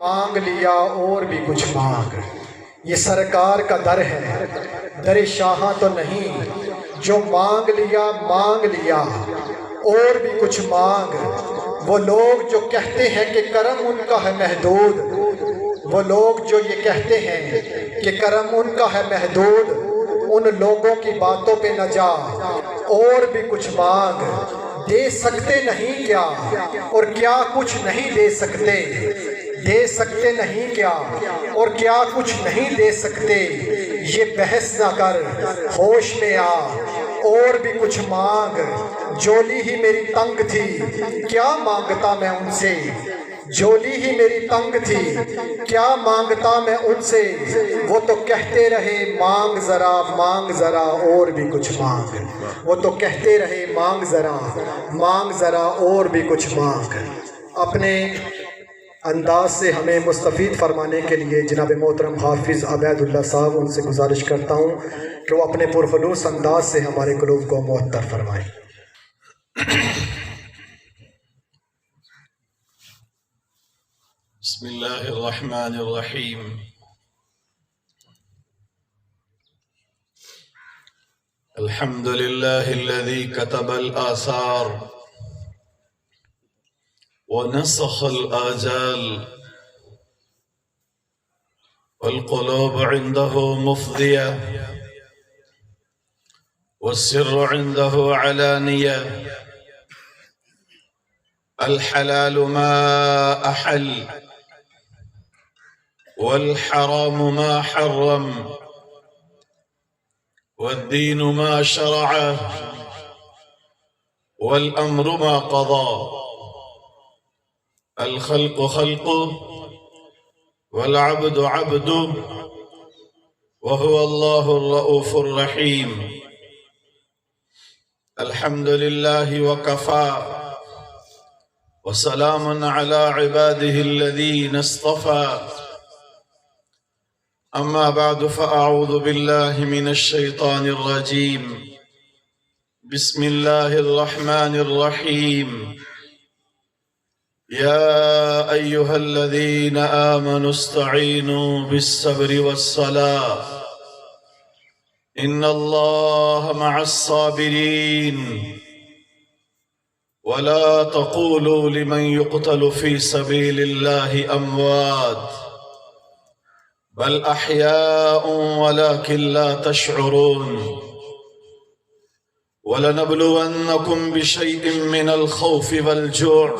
مانگ لیا اور بھی کچھ مانگ، یہ سرکار کا در ہے، در شاہاں تو نہیں، جو مانگ لیا اور بھی کچھ مانگ۔ وہ لوگ جو کہتے ہیں کہ کرم ان کا ہے محدود، وہ لوگ جو یہ کہتے ہیں کہ کرم ان کا ہے محدود، ان لوگوں کی باتوں پہ نہ جا، اور بھی کچھ مانگ۔ دے سکتے نہیں کیا، اور کیا کچھ نہیں دے سکتے، دے سکتے نہیں کیا اور کیا کچھ نہیں دے سکتے، یہ بحث نہ کر، ہوش میں آ اور بھی کچھ مانگ۔ جولی ہی میری تنگ تھی، کیا مانگتا میں ان سے، جولی ہی میری تنگ تھی، کیا مانگتا میں ان سے، وہ تو کہتے رہے مانگ ذرا اور بھی کچھ مانگ، وہ تو کہتے رہے مانگ ذرا اور بھی کچھ مانگ۔ اپنے انداز سے ہمیں مستفید فرمانے کے لیے جناب محترم حافظ عبید اللہ صاحب، ان سے گزارش کرتا ہوں کہ وہ اپنے پرخلوص انداز سے ہمارے قلوب کو معطر فرمائیں۔ بسم اللہ الرحمن الرحیم۔ الحمد للہ الذی کتب الآثار ونسخ الآجال، والقلوب عنده مفضية والسر عنده علانية، الحلال ما أحل والحرام ما حرم، والدين ما شرع والأمر ما قضى، الخلق خلقه والعبد عبده، وهو الله الرؤوف الرحيم۔ الحمد لله وكفى، وسلام على عباده الذين اصطفى، أما بعد فأعوذ بالله من الشيطان الرجيم، بسم الله الرحمن الرحيم۔ يا أيها الذين آمنوا استعينوا بالصبر والصلاة إن الله مع الصابرين، ولا تقولوا لمن يقتل في سبيل الله أموات بل أحياء ولكن لا تشعرون، ولنبلونكم بشيء من الخوف والجوع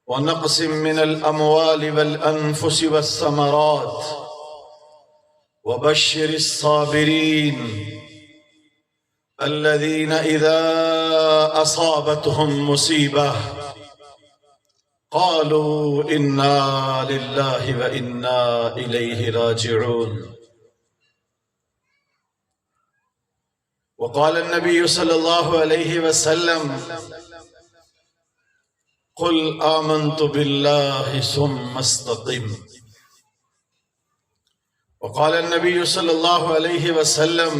ونقص من الأموال والأنفس والثمرات، وبشر الصابرين الذين إذا أصابتهم مصيبة قالوا إنا لله وإنا إليه راجعون۔ وقال النبي صلى الله عليه وسلم: قل آمنت بالله ثم استقم۔ وقال النبي صلى الله عليه وسلم: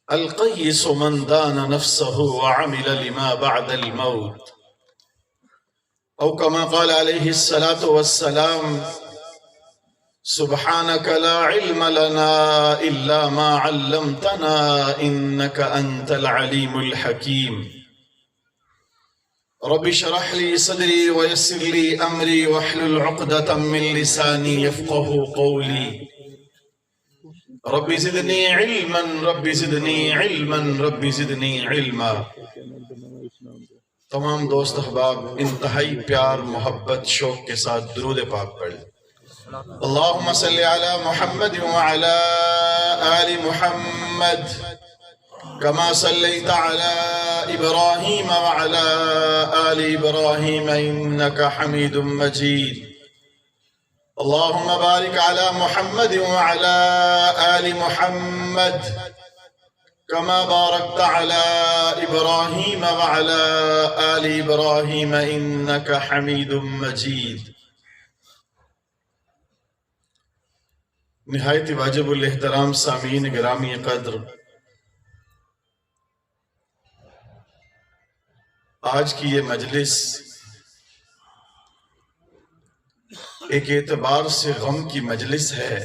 القيس من دان نفسه وعمل لما بعد الموت، أو كما قال عليه الصلاة والسلام: سبحانك لا علم لنا إلا ما علمتنا إنك أنت العليم الحكيم۔ رب اشرح لي صدري ويسر لي أمري واحلل عقدة من لساني يفقه قولي، رب زدني علما رب زدني علما رب زدني علما۔ تمام دوست احباب انتہائی پیار محبت شوق کے ساتھ درود پاک پڑھ لیں۔ اللہم صلی علی محمد وعلی آل محمد كما صليت على إبراهيم وعلى آل إبراهيم إنك حميد مجيد، اللهم بارك على محمد وعلى آل محمد كما باركت على إبراهيم وعلى آل إبراهيم إنك حميد مجيد۔ نہایت واجب الاحترام سامعین گرامی قدر، آج کی یہ مجلس ایک اعتبار سے غم کی مجلس ہے۔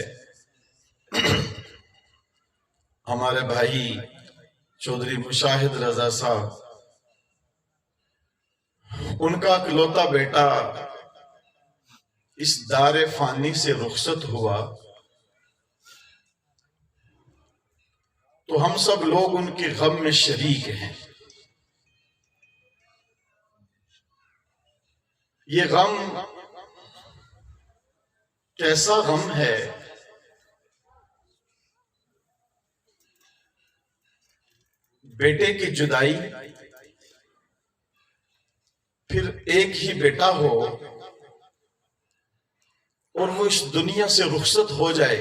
ہمارے بھائی چودھری مشاہد رضا صاحب، ان کا اکلوتا بیٹا اس دار فانی سے رخصت ہوا، تو ہم سب لوگ ان کے غم میں شریک ہیں۔ یہ غم کیسا غم ہے؟ بیٹے کی جدائی، پھر ایک ہی بیٹا ہو اور وہ اس دنیا سے رخصت ہو جائے،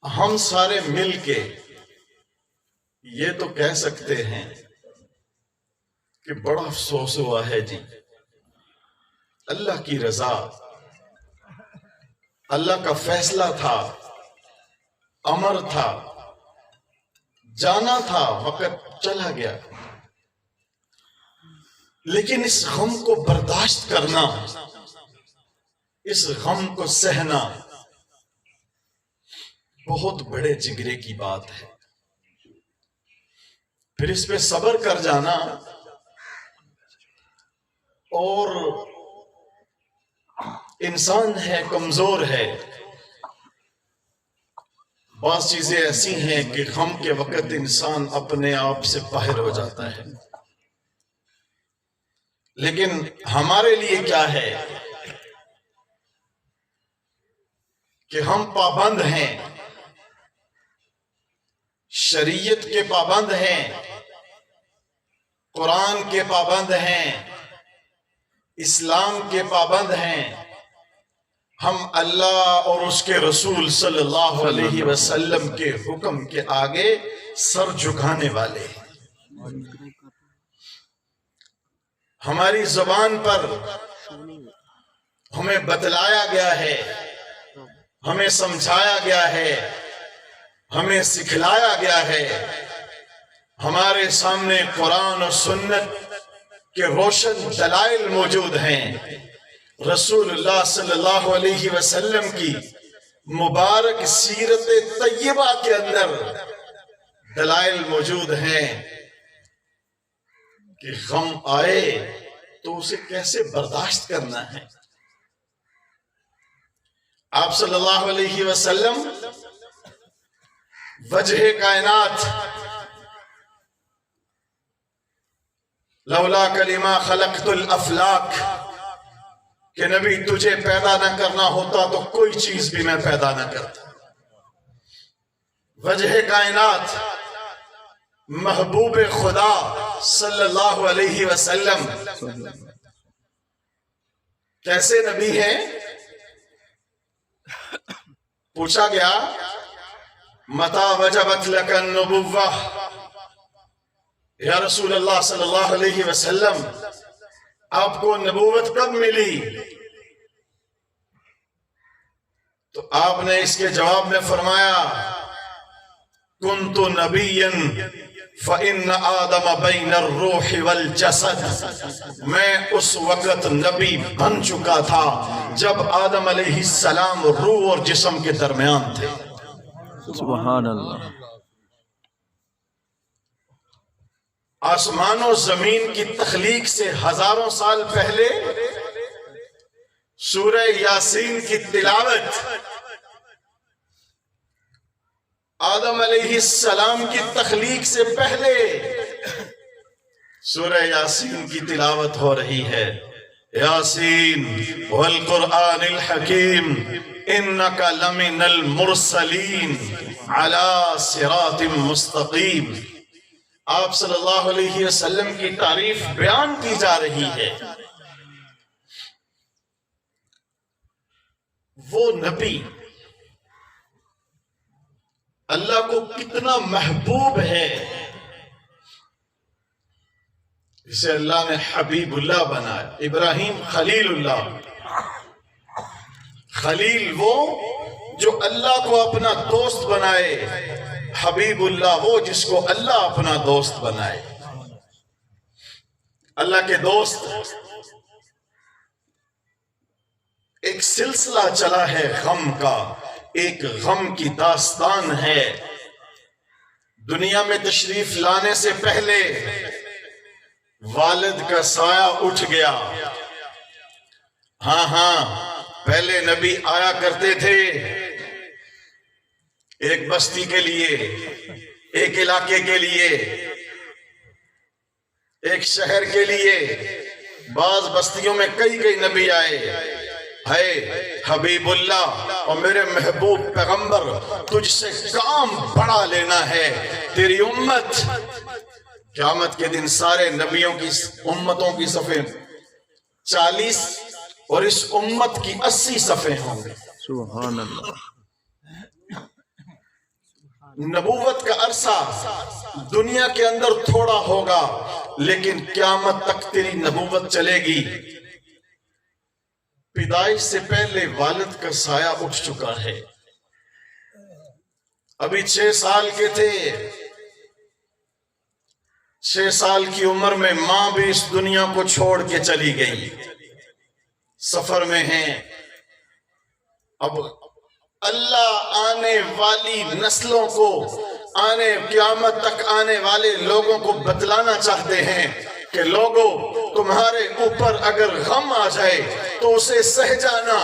ہم سارے مل کے یہ تو کہہ سکتے ہیں کہ بڑا افسوس ہوا ہے جی۔ اللہ کی رضا، اللہ کا فیصلہ تھا، امر تھا، جانا تھا، وقت چلا گیا، لیکن اس غم کو برداشت کرنا، اس غم کو سہنا بہت بڑے جگرے کی بات ہے۔ پھر اس پہ صبر کر جانا، اور انسان ہے، کمزور ہے، بعض چیزیں ایسی ہیں کہ غم کے وقت انسان اپنے آپ سے باہر ہو جاتا ہے، لیکن ہمارے لیے کیا ہے کہ ہم پابند ہیں، شریعت کے پابند ہیں، قرآن کے پابند ہیں، اسلام کے پابند ہیں، ہم اللہ اور اس کے رسول صلی اللہ علیہ وسلم کے حکم کے آگے سر جھکانے والے ہیں۔ ہماری زبان پر ہمیں بتلایا گیا ہے، ہمیں سمجھایا گیا ہے، ہمیں سکھلایا گیا ہے، ہمارے سامنے قرآن اور سنت کے روشن دلائل موجود ہیں، رسول اللہ صلی اللہ علیہ وسلم کی مبارک سیرت طیبہ کے اندر دلائل موجود ہیں کہ غم آئے تو اسے کیسے برداشت کرنا ہے۔ آپ صلی اللہ علیہ وسلم وجہ کائنات، لولا کلمہ خلقت الافلاک، کہ نبی تجھے پیدا نہ کرنا ہوتا تو کوئی چیز بھی میں پیدا نہ کرتا۔ وجہ کائنات محبوب خدا صلی اللہ علیہ وسلم کیسے نبی ہیں؟ پوچھا گیا متا وجبت لک النبوہ، یا رسول اللہ صلی اللہ علیہ وسلم آپ کو نبوت کب ملی؟ تو آپ نے اس کے جواب میں فرمایا کنت نبیا فإن آدم بین الروح والجسد، میں اس وقت نبی بن چکا تھا جب آدم علیہ السلام روح اور جسم کے درمیان تھے۔ سبحان اللہ۔ آسمان و زمین کی تخلیق سے ہزاروں سال پہلے سورہ یاسین کی تلاوت، آدم علیہ السلام کی تخلیق سے پہلے سورہ یاسین کی تلاوت ہو رہی ہے۔ یاسین والقرآن الحکیم انک لمن المرسلین علی صراط مستقیم۔ آپ صلی اللہ علیہ وسلم کی تعریف بیان کی جا رہی ہے۔ وہ نبی اللہ کو کتنا محبوب ہے، جسے اللہ نے حبیب اللہ بنایا۔ ابراہیم خلیل اللہ، خلیل وہ جو اللہ کو اپنا دوست بنائے، حبیب اللہ وہ جس کو اللہ اپنا دوست بنائے۔ اللہ کے دوست ایک سلسلہ چلا ہے غم کا، ایک غم کی داستان ہے۔ دنیا میں تشریف لانے سے پہلے والد کا سایہ اٹھ گیا۔ ہاں پہلے نبی آیا کرتے تھے ایک بستی کے لیے، ایک علاقے کے لیے، ایک شہر کے لیے۔ بعض بستیوں میں کئی نبی آئے۔ ہے حبیب اللہ اور میرے محبوب پیغمبر، تجھ سے کام بڑا لینا ہے۔ تیری امت قیامت کے دن سارے نبیوں کی امتوں کی صفیں 40 اور اس امت کی 80 صفیں ہوں گے۔ سبحان اللہ۔ نبوت کا عرصہ دنیا کے اندر تھوڑا ہوگا، لیکن قیامت تک تیری نبوت چلے گی۔ پیدائش سے پہلے والد کا سایہ اٹھ چکا ہے۔ ابھی 6 سال کے تھے، 6 سال کی عمر میں ماں بھی اس دنیا کو چھوڑ کے چلی گئی۔ سفر میں ہیں۔ اب اللہ آنے والی نسلوں کو، قیامت تک آنے والے لوگوں کو بتلانا چاہتے ہیں کہ لوگوں، تمہارے اوپر اگر غم آ جائے تو اسے سہ جانا،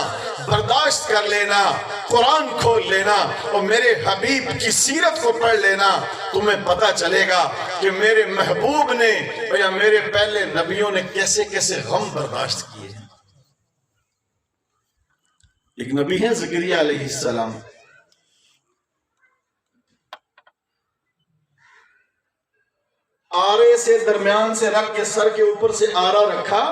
برداشت کر لینا، قرآن کھول لینا اور میرے حبیب کی سیرت کو پڑھ لینا۔ تمہیں پتہ چلے گا کہ میرے محبوب نے یا میرے پہلے نبیوں نے کیسے کیسے غم برداشت کیے۔ ایک نبی ہے زکریا علیہ السلام، آرے سے درمیان سے رکھ کے سر کے اوپر سے آرا رکھا،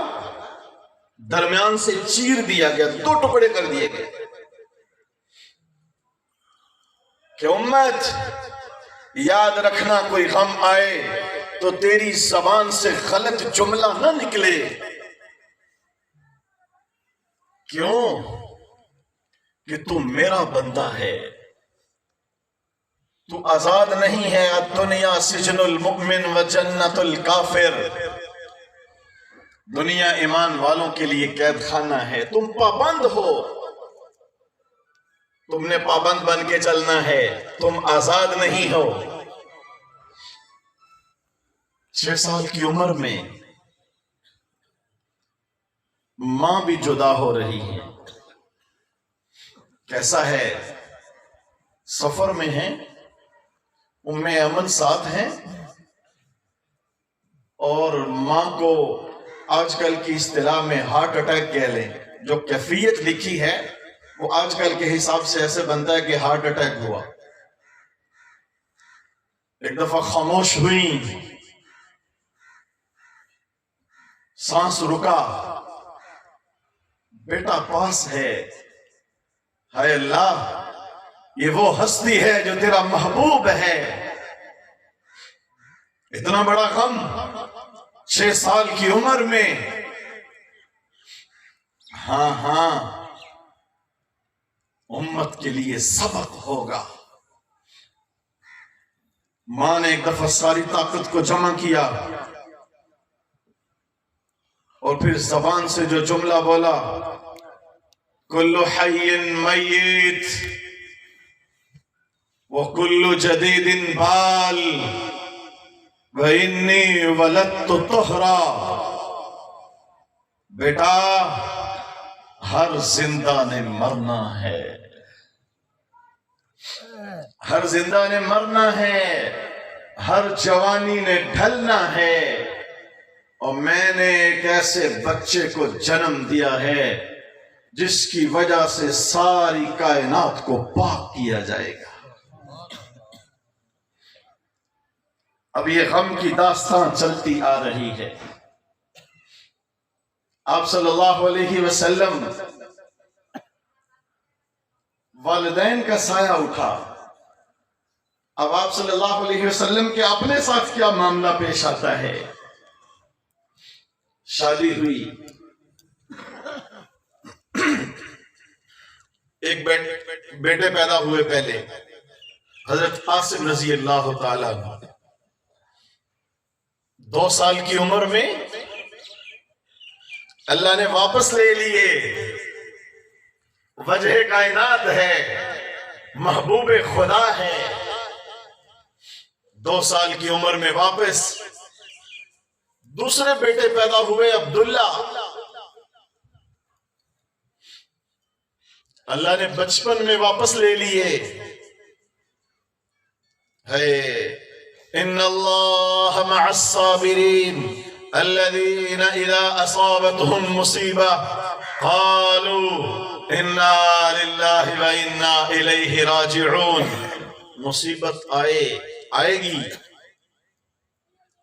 درمیان سے چیر دیا گیا، 2 ٹکڑے کر دیے گئے کہ امت یاد رکھنا، کوئی غم آئے تو تیری زبان سے غلط جملہ نہ نکلے۔ کیوں؟ کہ تو میرا بندہ ہے، تو آزاد نہیں ہے۔ الدنیا سجن المؤمن و جنت الکافر، دنیا ایمان والوں کے لیے قید خانہ ہے۔ تم پابند ہو، تم نے پابند بن کے چلنا ہے، تم آزاد نہیں ہو۔ 6 سال کی عمر میں ماں بھی جدا ہو رہی ہے۔ کیسا ہے؟ سفر میں ہیں، ام ایمن ساتھ ہیں، اور ماں کو آج کل کی اصطلاح میں ہارٹ اٹیک کہہ لیں۔ جو کیفیت لکھی ہے وہ آج کل کے حساب سے ایسے بنتا ہے کہ ہارٹ اٹیک ہوا۔ ایک دفعہ خاموش ہوئی، سانس رکا، بیٹا پاس ہے۔ ہائے اللہ، یہ وہ ہستی ہے جو تیرا محبوب ہے۔ اتنا بڑا غم 6 سال کی عمر میں۔ ہاں امت کے لیے سبق ہوگا۔ ماں نے ایک دفعہ ساری طاقت کو جمع کیا اور پھر زبان سے جو جملہ بولا، کل حی میت وکل جدید بال وانی ولدت طہرا۔ بیٹا، ہر زندہ نے مرنا ہے، ہر زندہ نے مرنا ہے، ہر جوانی نے ڈھلنا ہے، اور میں نے ایک ایسے بچے کو جنم دیا ہے جس کی وجہ سے ساری کائنات کو پاک کیا جائے گا۔ اب یہ غم کی داستان چلتی آ رہی ہے۔ آپ صلی اللہ علیہ وسلم، والدین کا سایہ اٹھا۔ اب آپ صلی اللہ علیہ وسلم کے اپنے ساتھ کیا معاملہ پیش آتا ہے؟ شادی ہوئی، ایک بیٹے پیدا ہوئے، پہلے حضرت قاسم رضی اللہ تعالیٰ عنہ۔ 2 سال کی عمر میں اللہ نے واپس لے لیے۔ وجہ کائنات ہے، محبوب خدا ہے، 2 سال کی عمر میں واپس دوسرے بیٹے پیدا ہوئے عبداللہ. اللہ نے بچپن میں واپس لے لیے. ان اللہ مع الصابرین الذین اذا اصابتهم مصیبہ قالوا انا للہ و انا الیہ راجعون. مصیبت آئے گی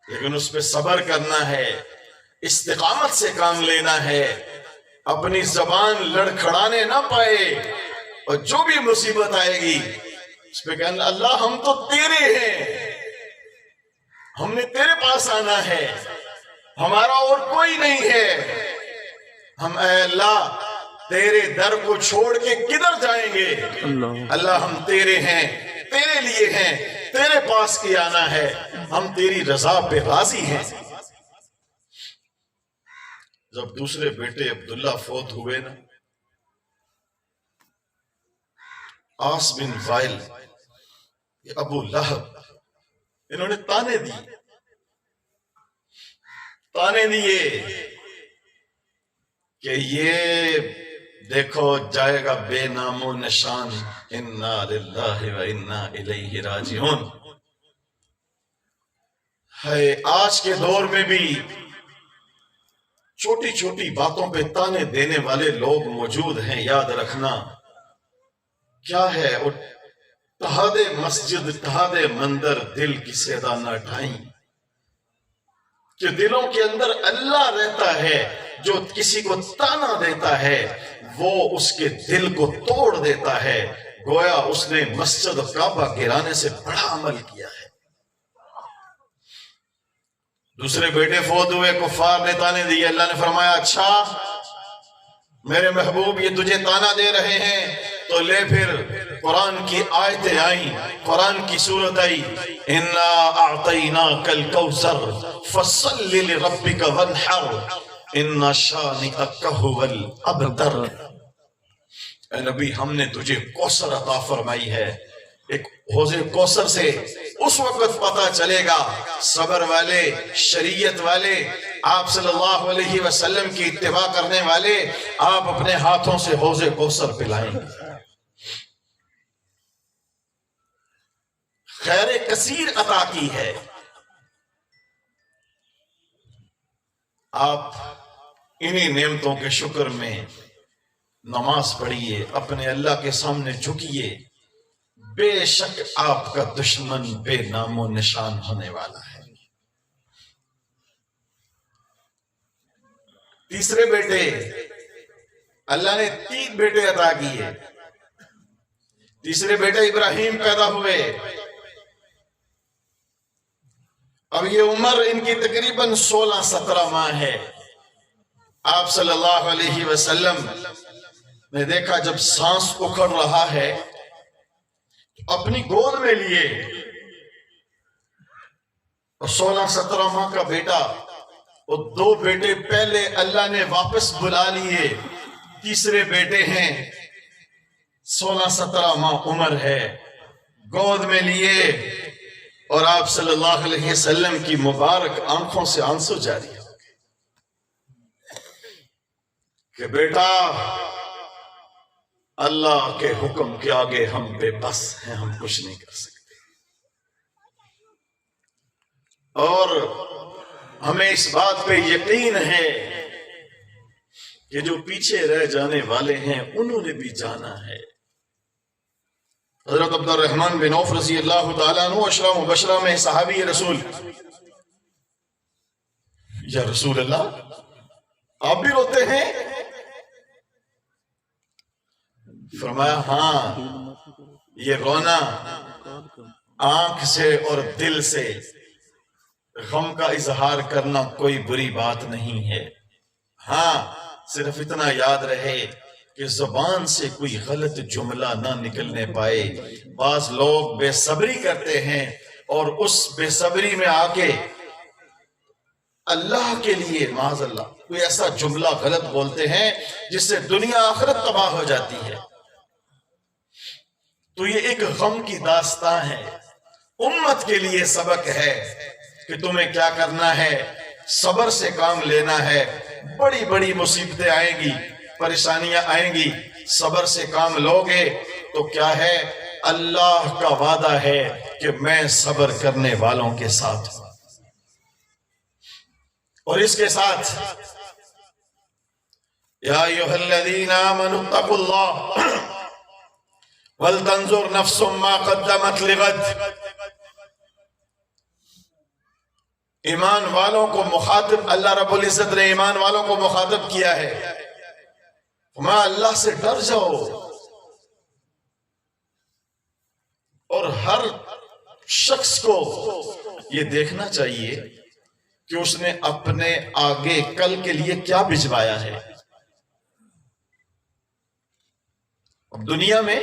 لیکن اس پہ صبر کرنا ہے، استقامت سے کام لینا ہے، اپنی زبان لڑکھڑانے نہ پائے، اور جو بھی مصیبت آئے گی اس پہ کہنا اللہ ہم تو تیرے ہیں، ہم نے تیرے پاس آنا ہے، ہمارا اور کوئی نہیں ہے، ہم اے اللہ تیرے در کو چھوڑ کے کدھر جائیں گے؟ اللہ ہم تیرے ہیں، تیرے لیے ہیں، تیرے پاس کی آنا ہے، ہم تیری رضا پہ راضی ہیں. جب دوسرے بیٹے عبداللہ فوت ہوئے نا، عاص بن وائل، یہ ابو لہب، انہوں نے تانے دیے کہ یہ دیکھو جائے گا بے نام و نشان، انا للہ و انا الیہ راجعون. ہے آج کے دور میں بھی چھوٹی چھوٹی باتوں پہ تانے دینے والے لوگ موجود ہیں. یاد رکھنا کیا ہے، اتحاد مسجد اتحاد مندر دل کی سیدا نہ ڈھائیں، کہ دلوں کے اندر اللہ رہتا ہے. جو کسی کو تانا دیتا ہے وہ اس کے دل کو توڑ دیتا ہے، گویا اس نے مسجد کعبہ گرانے سے بڑا عمل کیا ہے. دوسرے بیٹے فوت ہوئے، کفار نے تانے دیے. اللہ نے فرمایا اچھا میرے محبوب یہ تجھے تانا دے رہے ہیں تو لے پھر قرآن کی آیتیں آئیں، قرآن کی صورت آئی، انا اعطیناک الکوثر فصل لربک وانحر ان شانئک ھو الابتر. اے نبی ہم نے تجھے کوثر عطا فرمائی ہے. ایک حوض کوثر سے اس وقت پتہ چلے گا صبر والے، شریعت والے، آپ صلی اللہ علیہ وسلم کی اتباع کرنے والے آپ اپنے ہاتھوں سے حوض کوثر پلائیں گے. خیر کثیر عطا کی ہے. آپ انہی نعمتوں کے شکر میں نماز پڑھیے، اپنے اللہ کے سامنے جھکیے. بے شک آپ کا دشمن بے نام و نشان ہونے والا ہے. تیسرے بیٹے، اللہ نے 3 بیٹے عطا کیے. تیسرے بیٹے ابراہیم پیدا ہوئے. اب یہ عمر ان کی تقریباً 16-17 ماہ ہے. آپ صلی اللہ علیہ وسلم نے دیکھا جب سانس اکھڑ رہا ہے اپنی گود میں لیے، اور 16-17 ماہ کا بیٹا، اور 2 بیٹے پہلے اللہ نے واپس بلا لیے. تیسرے بیٹے ہیں، 16-17 ماہ عمر ہے، گود میں لیے، اور آپ صلی اللہ علیہ وسلم کی مبارک آنکھوں سے آنسو جاری ہو گئے کہ بیٹا اللہ کے حکم کے آگے ہم بے بس ہیں، ہم کچھ نہیں کر سکتے، اور ہمیں اس بات پہ یقین ہے کہ جو پیچھے رہ جانے والے ہیں انہوں نے بھی جانا ہے. حضرت عبد الرحمن بن عوف رضی اللہ تعالیٰ عنہ عشرہ مبشرہ میں صحابی رسول، یا رسول اللہ آپ بھی روتے ہیں؟ فرمایا ہاں، یہ رونا آنکھ سے اور دل سے غم کا اظہار کرنا کوئی بری بات نہیں ہے. ہاں صرف اتنا یاد رہے کہ زبان سے کوئی غلط جملہ نہ نکلنے پائے. بعض لوگ بے صبری کرتے ہیں اور اس بے صبری میں آ کے اللہ کے لیے معاذ اللہ کوئی ایسا جملہ غلط بولتے ہیں جس سے دنیا آخرت تباہ ہو جاتی ہے. تو یہ ایک غم کی داستان ہے، امت کے لیے سبق ہے کہ تمہیں کیا کرنا ہے، صبر سے کام لینا ہے۔ بڑی بڑی مصیبتیں آئیں گی، پریشانیاں آئیں گی، صبر سے کام لوگے تو کیا ہے، اللہ کا وعدہ ہے کہ میں صبر کرنے والوں کے ساتھ ہوں۔ اور اس کے ساتھ یا ایھا الذین آمنوا اتقوا اللہ ولتنظر نفس ما قدمت لغد، ایمان والوں کو مخاطب، اللہ رب العزت نے ایمان والوں کو مخاطب کیا ہے، ماں اللہ سے ڈر جاؤ، اور ہر شخص کو یہ دیکھنا چاہیے کہ اس نے اپنے آگے کل کے لیے کیا بھجوایا ہے۔ اب دنیا میں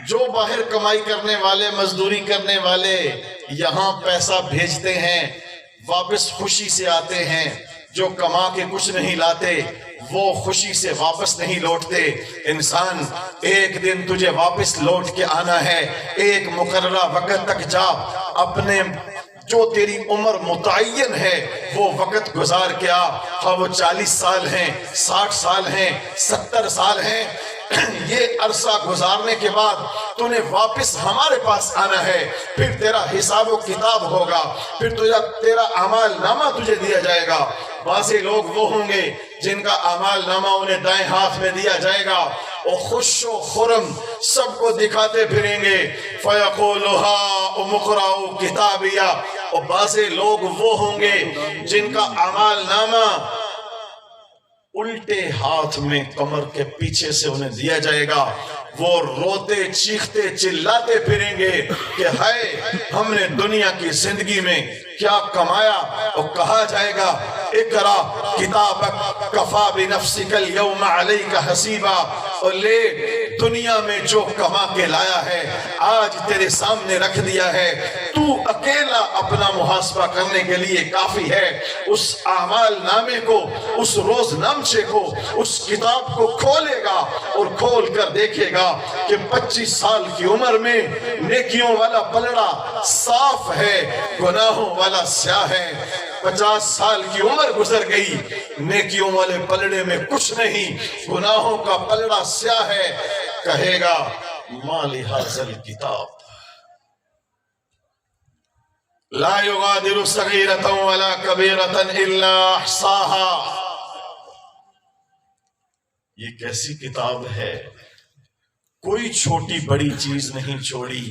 جو باہر کمائی کرنے والے، مزدوری کرنے والے یہاں پیسہ بھیجتے ہیں، واپس خوشی سے آتے ہیں، جو کما کے کچھ نہیں لاتے وہ خوشی سے واپس نہیں لوٹتے۔ انسان ایک دن تجھے واپس لوٹ کے آنا ہے، ایک مقررہ وقت تک جا، اپنے جو تیری عمر متعین ہے وہ وقت گزار کے آ، خواہ وہ 40 سال ہیں، 60 سال ہیں، 70 سال ہیں، یہ عرصہ گزارنے کے بعد تو نے واپس ہمارے پاس آنا ہے، پھر تیرا حساب و کتاب ہوگا، پھر تیرا اعمال نامہ تجھے دیا جائے گا۔ بعض لوگ وہ ہوں گے جن کا اعمال نامہ انہیں دائیں ہاتھ میں دیا جائے گا، اور خوش و خرم سب کو دکھاتے پھریں گے، فَيَقُولُ هَاؤُمُ اقْرَءُوا كِتَابِيَهْ۔ اور بعض لوگ وہ ہوں گے جن کا اعمال نامہ الٹے ہاتھ میں کمر کے پیچھے سے انہیں دیا جائے گا، وہ روتے چیختے چلاتے پھریں گے کہ ہائے ہم نے دنیا کی زندگی میں کیا کمایا، اور کہا جائے گا اقرا کتابک کفا بنفسک اليوم علیک حسیبا، اور لے دنیا میں جو کما کے لایا ہے آج تیرے سامنے رکھ دیا ہے، تو اکیلا اپنا محاسبہ کرنے کے لیے کافی ہے۔ اس اعمال نامے کو، اس روز نامچے کو، اس کتاب کو کھولے گا اور کھول کر دیکھے گا کہ 25 سال کی عمر میں نیکیوں والا پلڑا صاف ہے، گناہوں والا سیاہ ہے۔ 50 سال کی عمر گزر گئی، نیکیوں والے پلڑے میں کچھ نہیں، گناہوں کا پلڑا سیاہ ہے۔ کہے گا ما لہذا الکتاب لا یغادر صغیرۃ ولا کبیرۃ الا احصاها، یہ کیسی کتاب ہے، کوئی چھوٹی بڑی چیز نہیں چھوڑی،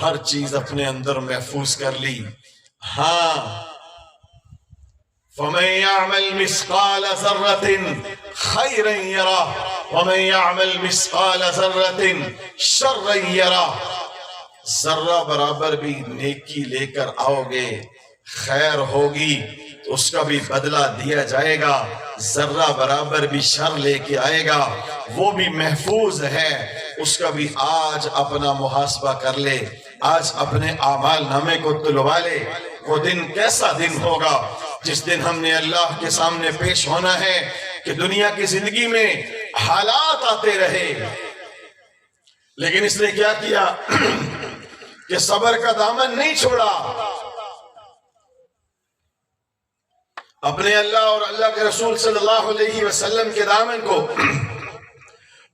ہر چیز اپنے اندر محفوظ کر لی۔ ہاں فَمَن يَعْمَلْ مِثْقَالَ ذَرَّةٍ خَيْرًا يَرَهُ وَمَن يَعْمَلْ مِثْقَالَ ذَرَّةٍ شَرًّا يَرَهُ، ذرہ برابر بھی نیکی لے کر آؤ گے، خیر ہوگی تو اس کا بھی بدلہ دیا جائے گا، ذرہ برابر بھی شر لے کے آئے گا وہ بھی محفوظ ہے، اس کا بھی آج اپنا محاسبہ کر لے، آج اپنے اعمال نامے کو تلوا لے۔ وہ دن کیسا دن ہوگا جس دن ہم نے اللہ کے سامنے پیش ہونا ہے کہ دنیا کی زندگی میں حالات آتے رہے، لیکن اس نے کیا کیا کہ صبر کا دامن نہیں چھوڑا، اپنے اللہ اور اللہ کے رسول صلی اللہ علیہ وسلم کے دامن کو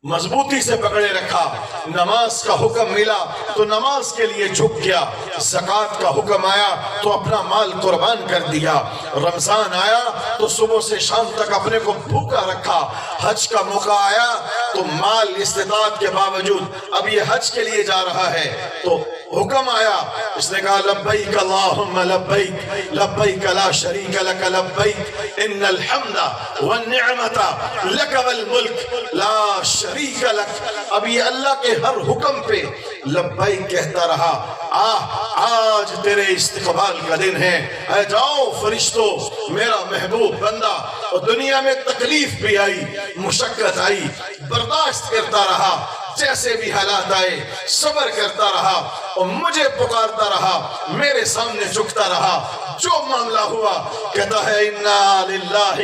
مضبوطی سے پکڑے رکھا۔ نماز کا حکم ملا تو نماز کے لیے جھک گیا، زکوٰۃ کا حکم آیا تو اپنا مال قربان کر دیا، رمضان آیا تو صبح سے شام تک اپنے کو بھوکا رکھا، حج کا موقع آیا تو مال استطاعت کے باوجود اب یہ حج کے لیے جا رہا ہے تو حکم آیا، اس نے کہا لبیک اللہم لبیک لبیک لا شریک لک لبیک ان الحمد والنعمت لک والملک لا شریک لک۔ اب یہ اللہ کے ہر حکم پہ لبیک کہتا رہا۔ آج تیرے استقبال کا دن ہے، اے جاؤ فرشتوں، میرا محبوب بندہ، اور دنیا میں تکلیف بھی آئی، مشقت آئی، برداشت کرتا رہا، جیسے بھی حالات آئے صبر کرتا رہا اور مجھے پکارتا رہا، میرے سامنے جھکتا رہا، جو معاملہ ہوا کہتا ہے انا للہ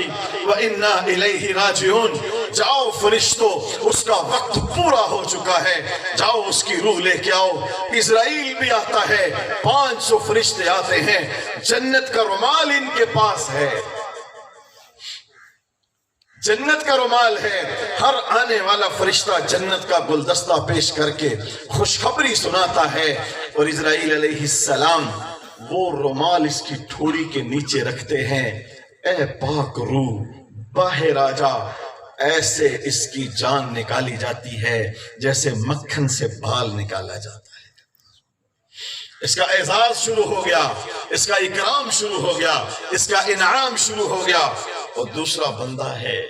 و انا الیہ راجعون، جاؤ فرشتوں، اس کا وقت پورا ہو چکا ہے، جاؤ اس کی روح لے کے آؤ۔ اسرائیل بھی آتا ہے، 500 فرشتے آتے ہیں، جنت کا رومال ان کے پاس ہے، جنت کا رومال ہے۔ ہر آنے والا فرشتہ جنت کا گلدستہ پیش کر کے خوشخبری سناتا ہے، اور اسرائیل علیہ السلام وہ رومال اس کی ٹھوڑی کے نیچے رکھتے ہیں۔ اے پاک روح باہر آ جا، ایسے اس کی جان نکالی جاتی ہے جیسے مکھن سے بال نکالا جاتا ہے۔ اس کا اعزاز شروع ہو گیا، اس کا اکرام شروع ہو گیا، اس کا انعام شروع ہو گیا۔ اور دوسرا بندہ ہے،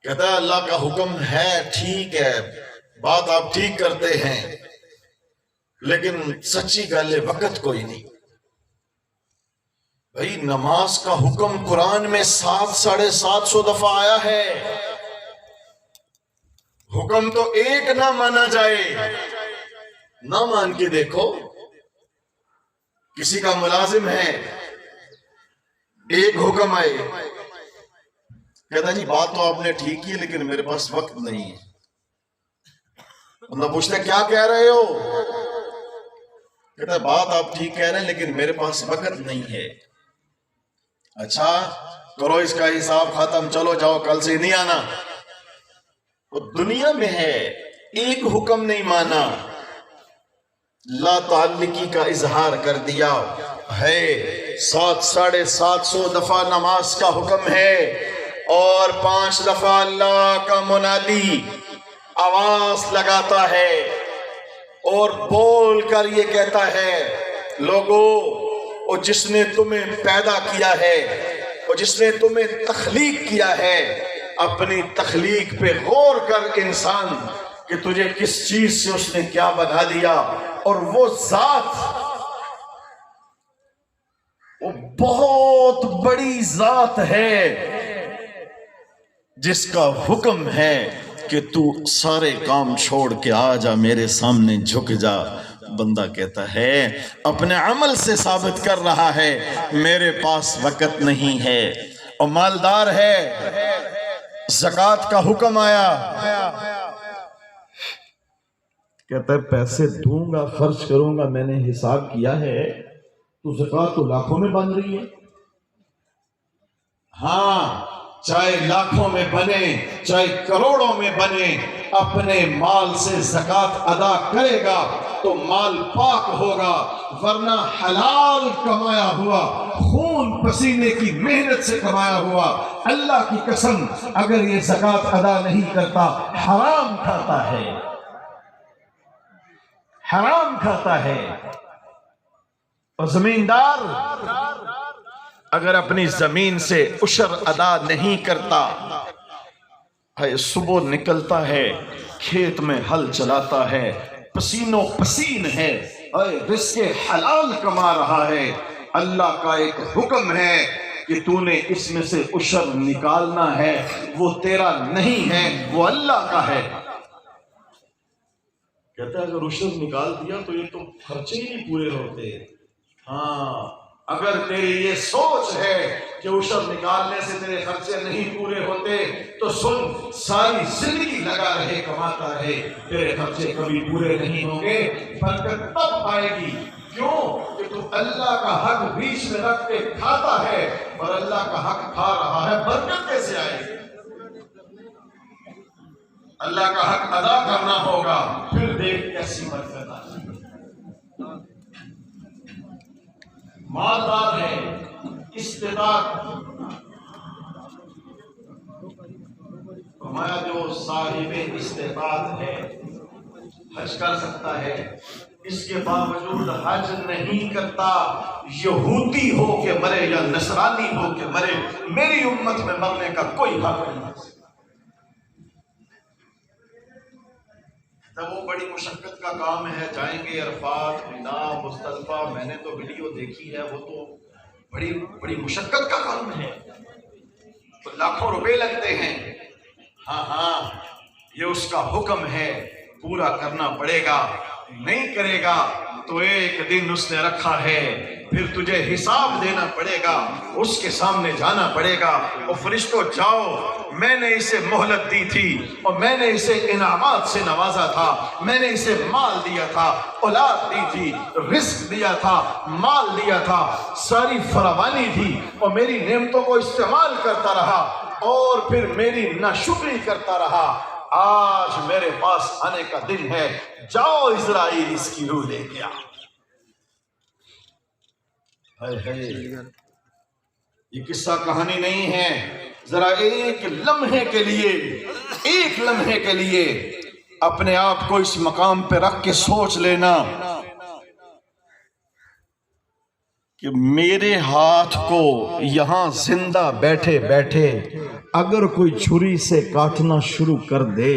کہتا ہے اللہ کا حکم ہے، ٹھیک ہے، بات آپ ٹھیک کرتے ہیں، لیکن سچی گل ہے وقت کوئی نہیں۔ بھئی نماز کا حکم قرآن میں 700-750 دفعہ آیا ہے، حکم تو ایک نہ مانا جائے، نہ مان کے دیکھو۔ کسی کا ملازم ہے، ایک حکم آئے، کہتا جی بات تو آپ نے ٹھیک کی لیکن میرے پاس وقت نہیں ہے۔ بندہ پوچھتا ہے کیا کہہ رہے ہو؟ کہتا ہے بات آپ ٹھیک کہہ رہے ہیں لیکن میرے پاس وقت نہیں ہے۔ اچھا کرو اس کا حساب ختم، چلو جاؤ کل سے نہیں آنا۔ وہ دنیا میں ہے، ایک حکم نہیں مانا، لا تعلقی کا اظہار کر دیا ہے۔ 700-750 دفعہ نماز کا حکم ہے، اور 5 دفعہ اللہ کا منادی آواز لگاتا ہے اور بول کر یہ کہتا ہے لوگو، اور جس نے تمہیں پیدا کیا ہے، اور جس نے تمہیں تخلیق کیا ہے، اپنی تخلیق پہ غور کر انسان کہ تجھے کس چیز سے اس نے کیا بنا دیا۔ اور وہ ذات، وہ بہت بڑی ذات ہے جس کا حکم ہے کہ تو سارے کام چھوڑ کے آ جا، میرے سامنے جھک جا۔ بندہ کہتا ہے اپنے عمل سے ثابت کر رہا ہے میرے پاس وقت نہیں ہے، اور مالدار ہے، زکوٰۃ کا حکم آیا، کہتا ہے پیسے دوں گا، خرچ کروں گا، میں نے حساب کیا ہے، تو زکوٰۃ تو لاکھوں میں بن رہی ہے۔ ہاں، چاہے لاکھوں میں بنے، چاہے کروڑوں میں بنے، اپنے مال سے زکوٰۃ ادا کرے گا تو مال پاک ہوگا، ورنہ حلال کمایا ہوا، خون پسینے کی محنت سے کمایا ہوا، اللہ کی قسم اگر یہ زکوٰۃ ادا نہیں کرتا حرام کھاتا ہے، حرام کھاتا ہے۔ اور زمیندار اگر اپنی زمین سے عشر ادا نہیں کرتا، صبح نکلتا ہے، کھیت میں ہل چلاتا ہے، پسینوں پسین ہے، رزق حلال کما رہا ہے، اللہ کا ایک حکم ہے کہ تو نے اس میں سے عشر نکالنا ہے، وہ تیرا نہیں ہے، وہ اللہ کا ہے۔ کہتا ہے اگر عشر نکال دیا تو یہ تو خرچے ہی نہیں پورے ہوتے۔ ہاں، اگر تیری یہ سوچ ہے کہ عشر نکالنے سے تیرے خرچے نہیں پورے ہوتے تو سن، ساری زندگی لگا رہے، کماتا رہے، تیرے خرچے کبھی پورے نہیں ہوں گے۔ برکت تب آئے گی، کیوں کہ تو اللہ کا حق بیچ میں رکھ کے کھاتا ہے اور اللہ کا حق کھا رہا ہے، برکت کیسے آئے گی؟ اللہ کا حق ادا کرنا ہوگا، پھر دیکھ کیسی برکت آئے گی۔ مالدار ہے، استطاعت، فرمایا جو صاحب استطاعت ہے حج کر سکتا ہے، اس کے باوجود حج نہیں کرتا، یہودی ہو کے مرے یا نصرانی ہو کے مرے، میری امت میں مرنے کا کوئی حق نہیں۔ تب وہ بڑی مشقت کا کام ہے، جائیں گے عرفات، مینا، مزدلفہ، میں نے تو ویڈیو دیکھی ہے، وہ تو بڑی مشقت کا کام ہے، تو لاکھوں روپے لگتے ہیں۔ ہاں یہ اس کا حکم ہے، پورا کرنا پڑے گا، نہیں کرے گا تو ایک دن اس نے رکھا ہے پھر تجھے حساب دینا پڑے گا، اس کے سامنے جانا پڑے گا۔ اور فرشتوں جاؤ، میں نے اسے مہلت دی تھی اور میں نے اسے انعامات سے نوازا تھا، میں نے اسے مال دیا تھا، اولاد دی تھی، رزق دیا تھا، مال دیا تھا، ساری فراوانی تھی، اور میری نعمتوں کو استعمال کرتا رہا اور پھر میری ناشکری کرتا رہا۔ آج میرے پاس آنے کا دن ہے، جاؤ اسرائیل اس کی روح لے کے آ۔ یہ قصہ کہانی نہیں ہے، ذرا ایک لمحے کے لیے اپنے آپ کو اس مقام پہ رکھ کے سوچ لینا کہ میرے ہاتھ کو یہاں زندہ بیٹھے بیٹھے اگر کوئی چھری سے کاٹنا شروع کر دے،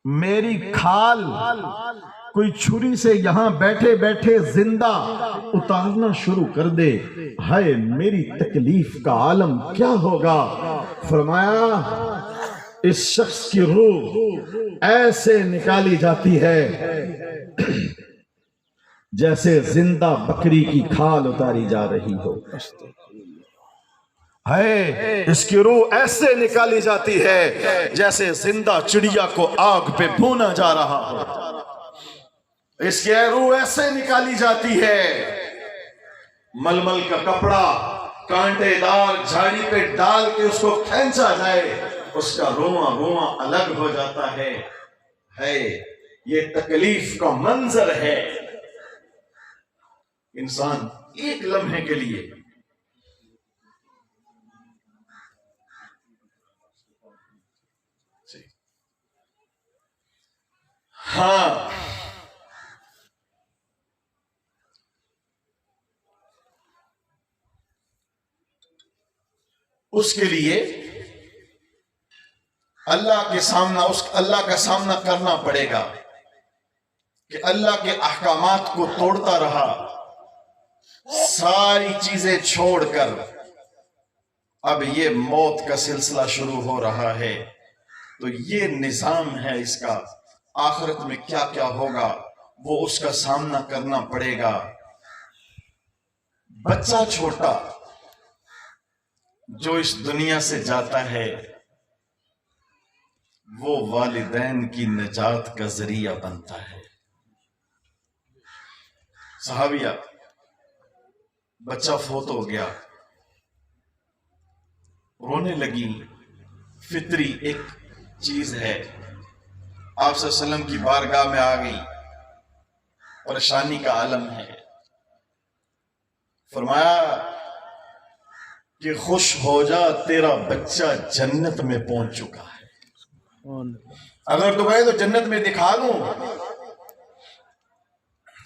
میری کھال کوئی چھری سے یہاں بیٹھے بیٹھے زندہ اتارنا شروع کر دے، ہائے میری تکلیف کا عالم کیا ہوگا۔ فرمایا اس شخص کی روح ایسے نکالی جاتی ہے جیسے زندہ بکری کی کھال اتاری جا رہی ہو، ہے اس کی روح ایسے نکالی جاتی ہے جیسے زندہ چڑیا کو آگ پہ بھونا جا رہا ہو، اس کی روح ایسے نکالی جاتی ہے، ململ کا کپڑا کانٹے دار جھاڑی پہ ڈال کے اس کو کھینچا جائے، اس کا رواں الگ ہو جاتا ہے۔ یہ تکلیف کا منظر ہے۔ انسان ایک لمحے کے لیے اس کے لیے اللہ کا سامنا کرنا پڑے گا کہ اللہ کے احکامات کو توڑتا رہا، ساری چیزیں چھوڑ کر اب یہ موت کا سلسلہ شروع ہو رہا ہے۔ تو یہ نظام ہے اس کا، آخرت میں کیا کیا ہوگا وہ اس کا سامنا کرنا پڑے گا۔ بچہ چھوٹا جو اس دنیا سے جاتا ہے وہ والدین کی نجات کا ذریعہ بنتا ہے۔ صحابیہ، بچہ فوت ہو گیا، رونے لگی، فطری ایک چیز ہے، آپ صلی اللہ علیہ وسلم کی بارگاہ میں آ گئی، پریشانی کا عالم ہے، فرمایا کہ خوش ہو جا، تیرا بچہ جنت میں پہنچ چکا ہے، اگر تو کہے تو جنت میں دکھا دوں۔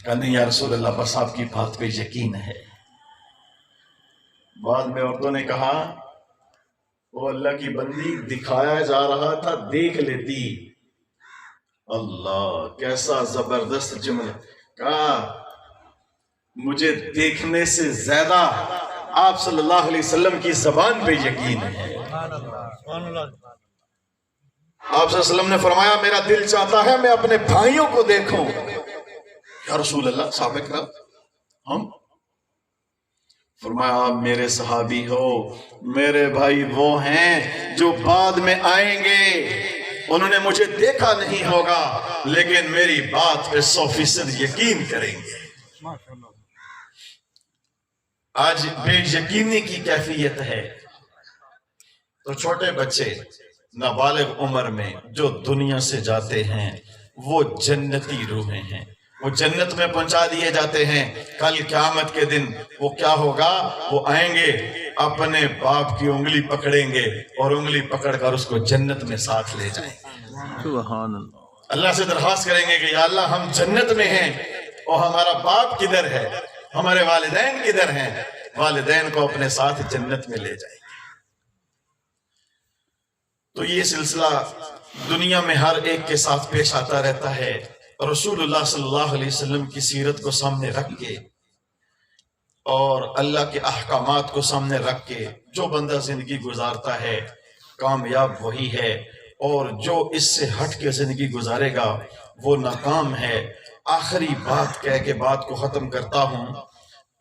کہا نہیں یا رسول اللہ، بس آپ کی بات پہ یقین ہے۔ بعد میں عورتوں نے کہا وہ اللہ کی بندی، دکھایا جا رہا تھا، دیکھ لیتی۔ اللہ کیسا زبردست جملہ، کہا مجھے دیکھنے سے زیادہ آپ صلی اللہ علیہ وسلم کی زبان پہ یقین ہے۔ آپ صلی اللہ علیہ وسلم نے فرمایا میرا دل چاہتا ہے میں اپنے بھائیوں کو دیکھوں۔ یا رسول اللہ، صحابہ کرام ہم؟ فرمایا آپ میرے صحابی ہو، میرے بھائی وہ ہیں جو بعد میں آئیں گے، انہوں نے مجھے دیکھا نہیں ہوگا لیکن میری بات پہ 100% یقین کریں گے۔ آج بے یقینی کی کیفیت ہے، تو چھوٹے بچے نابالغ عمر میں جو دنیا سے جاتے ہیں وہ جنتی روحیں ہیں، وہ جنت میں پہنچا دیے جاتے ہیں۔ کل قیامت کے دن وہ کیا ہوگا، وہ آئیں گے اپنے باپ کی انگلی پکڑیں گے اور انگلی پکڑ کر اس کو جنت میں ساتھ لے جائیں گے۔ سبحان اللہ۔ اللہ سے درخواست کریں گے کہ یا اللہ ہم جنت میں ہیں اور ہمارا باپ کدھر ہے، ہمارے والدین کدھر ہیں، والدین کو اپنے ساتھ جنت میں لے جائیں گے۔ تو یہ سلسلہ دنیا میں ہر ایک کے ساتھ پیش آتا رہتا ہے۔ رسول اللہ صلی اللہ علیہ وسلم کی سیرت کو سامنے رکھ کے اور اللہ کے احکامات کو سامنے رکھ کے جو بندہ زندگی گزارتا ہے کامیاب وہی ہے، اور جو اس سے ہٹ کے زندگی گزارے گا وہ ناکام ہے۔ آخری بات کہہ کے بات کو ختم کرتا ہوں.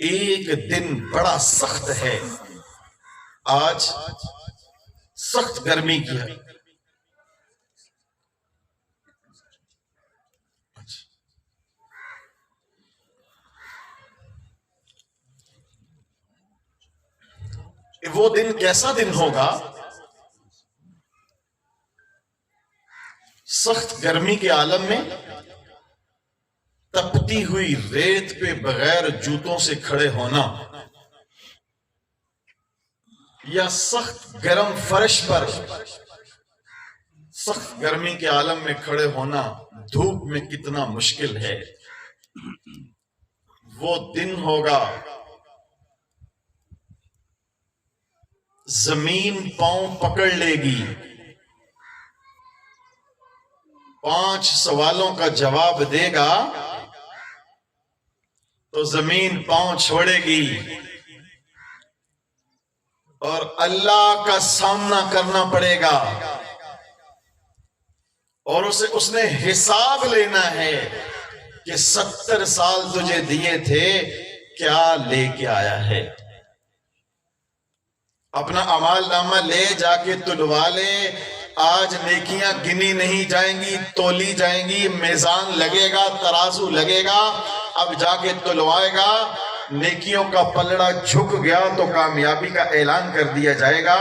ایک دن بڑا سخت ہے. آج سخت گرمی کی ہے. وہ دن کیسا دن ہوگا؟ سخت گرمی کے عالم میں تپتی ہوئی ریت پہ بغیر جوتوں سے کھڑے ہونا، یا سخت گرم فرش پر سخت گرمی کے عالم میں کھڑے ہونا دھوپ میں کتنا مشکل ہے. وہ دن ہوگا زمین پاؤں پکڑ لے گی، 5 سوالوں کا جواب دے گا تو زمین پاؤں چھوڑے گی اور اللہ کا سامنا کرنا پڑے گا، اور اس نے حساب لینا ہے کہ 70 سال تجھے دیے تھے کیا لے کے آیا ہے. اپنا اعمال نامہ لے جا کے تلوا لے. آج نیکیاں گنی نہیں جائیں گی، تولی جائیں گی، میزان لگے گا، ترازو لگے گا. اب جا کے تلوائے گا، نیکیوں کا پلڑا جھک گیا تو کامیابی کا اعلان کر دیا جائے گا،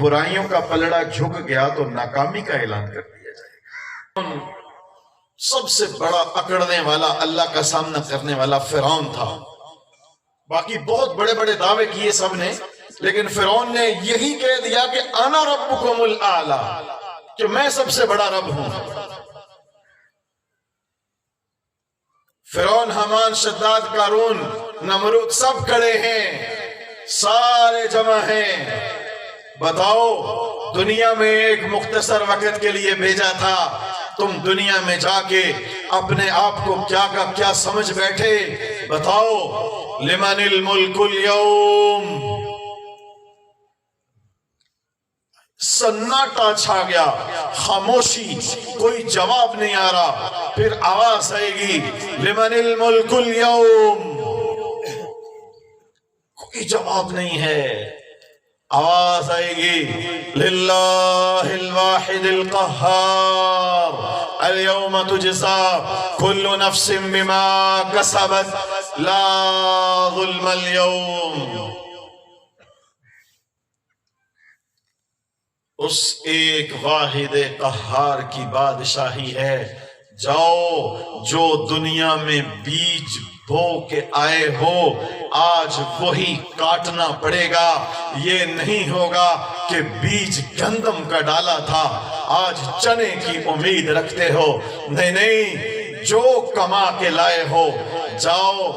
برائیوں کا پلڑا جھک گیا تو ناکامی کا اعلان کر دیا جائے گا. سب سے بڑا اکڑنے والا، اللہ کا سامنا کرنے والا فرعون تھا. باقی بہت بڑے بڑے دعوے کیے سب نے، لیکن فرعون نے یہی کہہ دیا کہ انا ربکم الاعلی، کہ میں سب سے بڑا رب ہوں. فرعون، حامان، شداد، قارون، نمرود سب کھڑے ہیں، سارے جمع ہیں. بتاؤ، دنیا میں ایک مختصر وقت کے لیے بھیجا تھا، تم دنیا میں جا کے اپنے آپ کو کیا کا کیا سمجھ بیٹھے. بتاؤ، لمن الملک اليوم. سناٹا چھا گیا، خاموشی، کوئی جواب نہیں آ رہا. پھر آواز آئے گی، لمن الملک اليوم. کوئی جواب نہیں ہے. آواز آئے گی، للہ الواحد القہار، اليوم تجزا کل نفس بما کسبت لا ظلم اليوم. اس ایک واحد قہار کی بادشاہی ہے. جاؤ، جو دنیا میں بیج بو کے آئے ہو، آج وہی کاٹنا پڑے گا. یہ نہیں ہوگا کہ بیج گندم کا ڈالا تھا، آج چنے کی امید رکھتے ہو. نہیں، جو کما کے لائے ہو، جاؤ،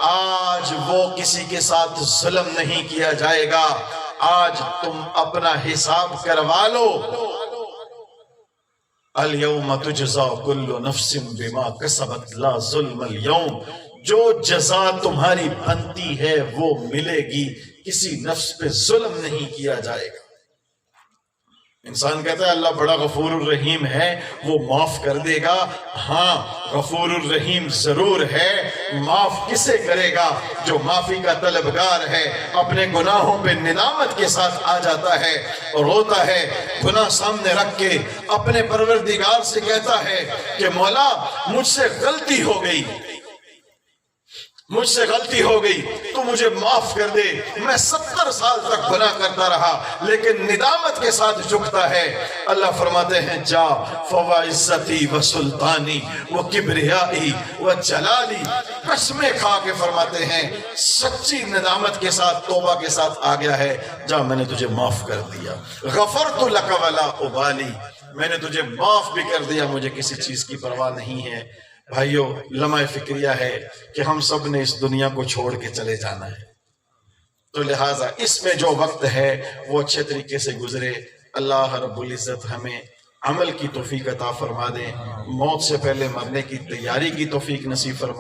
آج وہ کسی کے ساتھ ظلم نہیں کیا جائے گا. آج تم اپنا حساب کروا لو. اليوم تجزا کل نفس بما کسبت لا ظلم اليوم. جو جزا تمہاری بنتی ہے وہ ملے گی، کسی نفس پہ ظلم نہیں کیا جائے گا. انسان کہتا ہے اللہ بڑا غفور الرحیم ہے، وہ معاف کر دے گا. ہاں، غفور الرحیم ضرور ہے. معاف کسے کرے گا؟ جو معافی کا طلبگار ہے، اپنے گناہوں پہ ندامت کے ساتھ آ جاتا ہے اور روتا ہے، گناہ سامنے رکھ کے اپنے پروردگار سے کہتا ہے کہ مولا، مجھ سے غلطی ہو گئی، مجھ سے غلطی ہو گئی، تو مجھے معاف کر دے. میں 70 سال تک گناہ کرتا رہا، لیکن ندامت کے ساتھ جھکتا ہے. اللہ فرماتے ہیں، جا فوعزتی و سلطانی و کبریائی و جلالی. قسمیں کھا کے فرماتے ہیں، سچی ندامت کے ساتھ، توبہ کے ساتھ آ گیا ہے. جا، میں نے تجھے معاف کر دیا. غفرت لک ولا ابالی. میں نے تجھے معاف بھی کر دیا، مجھے کسی چیز کی پرواہ نہیں ہے. بھائیو، لمحہ فکریہ ہے کہ ہم سب نے اس دنیا کو چھوڑ کے چلے جانا ہے، تو لہٰذا اس میں جو وقت ہے وہ اچھے طریقے سے گزرے. اللہ رب العزت ہمیں عمل کی توفیق عطا فرما دے، موت سے پہلے مرنے کی تیاری کی توفیق نصیب فرما